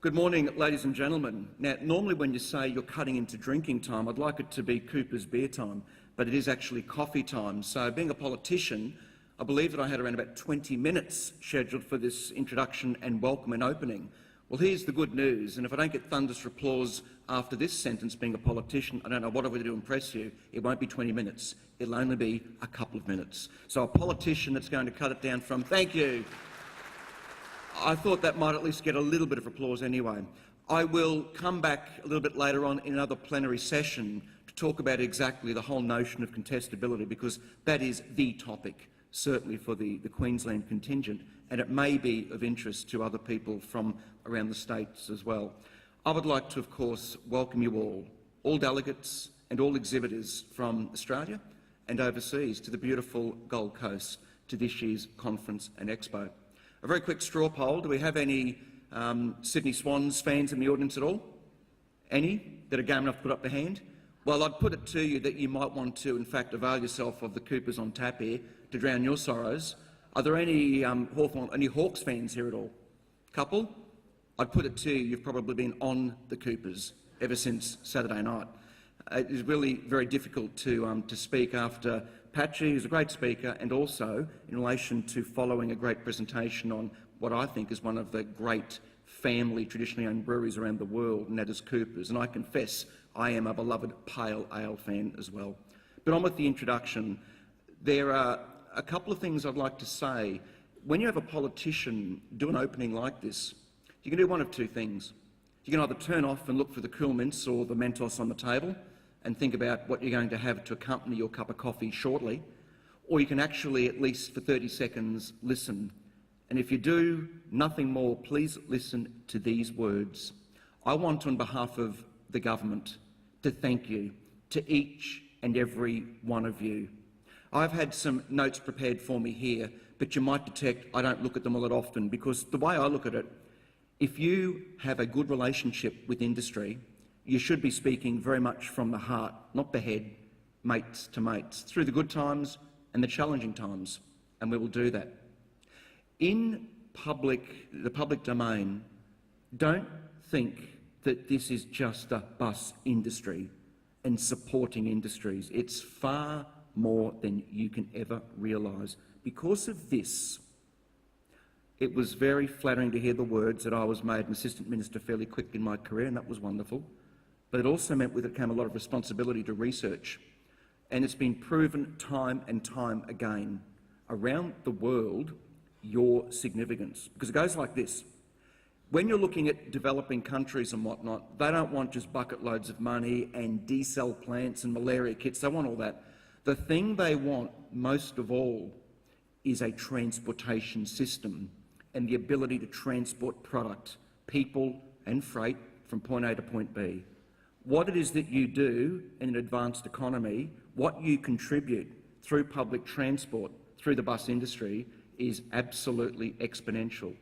Good morning, ladies and gentlemen. Now, normally when you say you're cutting into drinking time, I'd like it to be Cooper's beer time, but it is actually coffee time. So being a politician, I believe that I had around about 20 minutes scheduled for this introduction and welcome and opening. Well, here's the good news, and if I don't get thunderous applause after this sentence, being a politician, I don't know what I'm going to do to impress you. It won't be 20 minutes. It'll only be a couple of minutes. So a politician that's going to cut it down from, thank you. I thought that might at least get a little bit of applause anyway. I will come back a little bit later on in another plenary session to talk about exactly the whole notion of contestability, because that is the topic, certainly for the Queensland contingent, and it may be of interest to other people from around the states as well. I would like to, of course, welcome you all delegates and all exhibitors from Australia and overseas to the beautiful Gold Coast, to this year's conference and expo. A very quick straw poll. Do we have any Sydney Swans fans in the audience at all? Any that are game enough to put up their hand? Well, I'd put it to you that you might want to, in fact, avail yourself of the Coopers on tap here to drown your sorrows. Are there any Hawks fans here at all? Couple? I'd put it to you, you've probably been on the Coopers ever since Saturday night. It is really very difficult to speak after Patchy, who's a great speaker, and also in relation to following a great presentation on what I think is one of the great family traditionally owned breweries around the world, and that is Coopers. And I confess I am a beloved pale ale fan as well. But on with the introduction. There are a couple of things I'd like to say. When you have a politician do an opening like this, you can do one of two things. You can either turn off and look for the Cool Mints or the Mentos on the table and think about what you're going to have to accompany your cup of coffee shortly, or you can actually, at least for 30 seconds, listen. And if you do nothing more, please listen to these words. I want, on behalf of the government, to thank you, to each and every one of you. I've had some notes prepared for me here, but you might detect I don't look at them all that often, because the way I look at it, if you have a good relationship with industry, you should be speaking very much from the heart, not the head, mates to mates, through the good times and the challenging times, and we will do that. In the public domain, don't think that this is just a bus industry and supporting industries. It's far more than you can ever realise. Because of this, it was very flattering to hear the words that I was made an assistant minister fairly quick in my career, and that was wonderful. But it also meant with it came a lot of responsibility to research. And it's been proven time and time again around the world your significance. Because it goes like this. When you're looking at developing countries and whatnot, they don't want just bucket loads of money and D-cell plants and malaria kits. They want all that. The thing they want most of all is a transportation system and the ability to transport product, people and freight from point A to point B. What it is that you do in an advanced economy, what you contribute through public transport, through the bus industry, is absolutely exponential.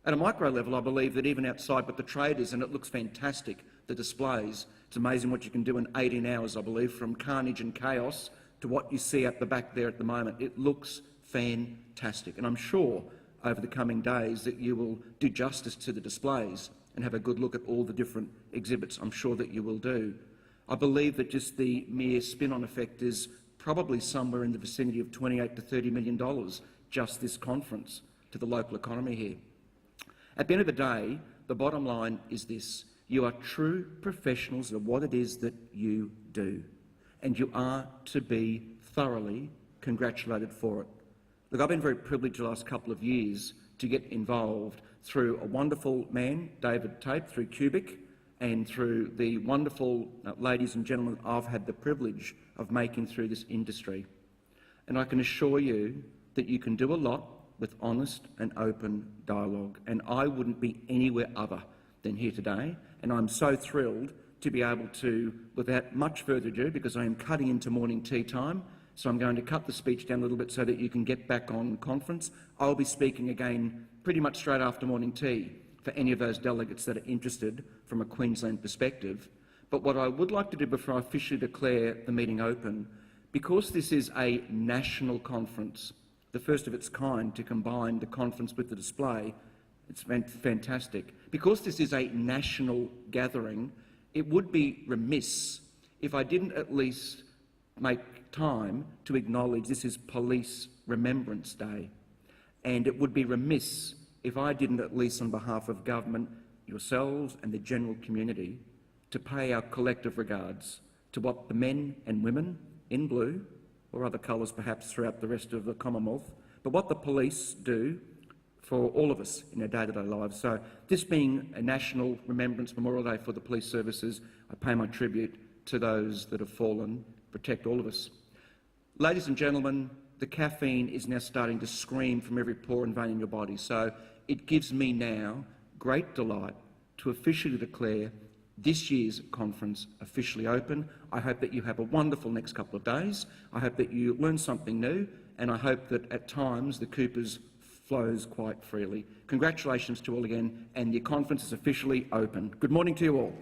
At a micro level, I believe that even outside but the traders, and it looks fantastic, the displays, it's amazing what you can do in 18 hours, I believe, from carnage and chaos to what you see at the back there at the moment. It looks fantastic, and I'm sure over the coming days that you will do justice to the displays and have a good look at all the different exhibits. I'm sure that you will do. I believe that just the mere spin-on effect is probably somewhere in the vicinity of $28 to $30 million, just this conference, to the local economy here. At the end of the day, the bottom line is this. You are true professionals of what it is that you do, and you are to be thoroughly congratulated for it. Look, I've been very privileged the last couple of years to get involved through a wonderful man, David Tate, through Cubic, and through the wonderful ladies and gentlemen I've had the privilege of making through this industry. And I can assure you that you can do a lot with honest and open dialogue, and I wouldn't be anywhere other than here today, and I'm so thrilled to be able to, without much further ado, because I am cutting into morning tea time, so I'm going to cut the speech down a little bit so that you can get back on conference. I'll be speaking again pretty much straight after morning tea for any of those delegates that are interested from a Queensland perspective. But what I would like to do before I officially declare the meeting open, because this is a national conference, the first of its kind to combine the conference with the display, It's fantastic. Because this is a national gathering, it would be remiss if I didn't at least make time to acknowledge this is Police Remembrance Day. And it would be remiss if I didn't, at least on behalf of government, yourselves and the general community, to pay our collective regards to what the men and women in blue, or other colours perhaps throughout the rest of the Commonwealth, but what the police do for all of us in our day-to-day lives. So this being a National Remembrance Memorial Day for the police services, I pay my tribute to those that have fallen, protect all of us. Ladies and gentlemen, the caffeine is now starting to scream from every pore and vein in your body, so it gives me now great delight to officially declare this year's conference officially open. I hope that you have a wonderful next couple of days. I hope that you learn something new, and I hope that at times the Coopers flows quite freely. Congratulations to all again, and the conference is officially open. Good morning to you all.